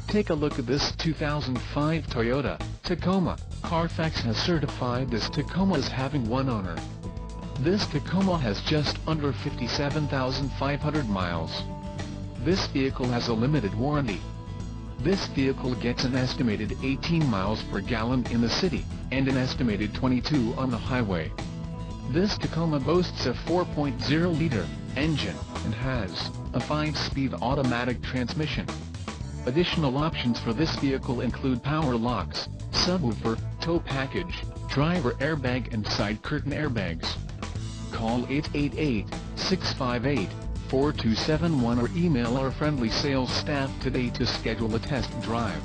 Take a look at this 2005 Toyota Tacoma. Carfax has certified this Tacoma as having one owner. This Tacoma has just under 57,500 miles. This vehicle has a limited warranty. This vehicle gets an estimated 18 miles per gallon in the city, and an estimated 22 on the highway. This Tacoma boasts a 4.0-liter engine, and has a 5-speed automatic transmission. Additional options for this vehicle include power locks, subwoofer, tow package, driver airbag and side curtain airbags. Call 888-658-4271 or email our friendly sales staff today to schedule a test drive.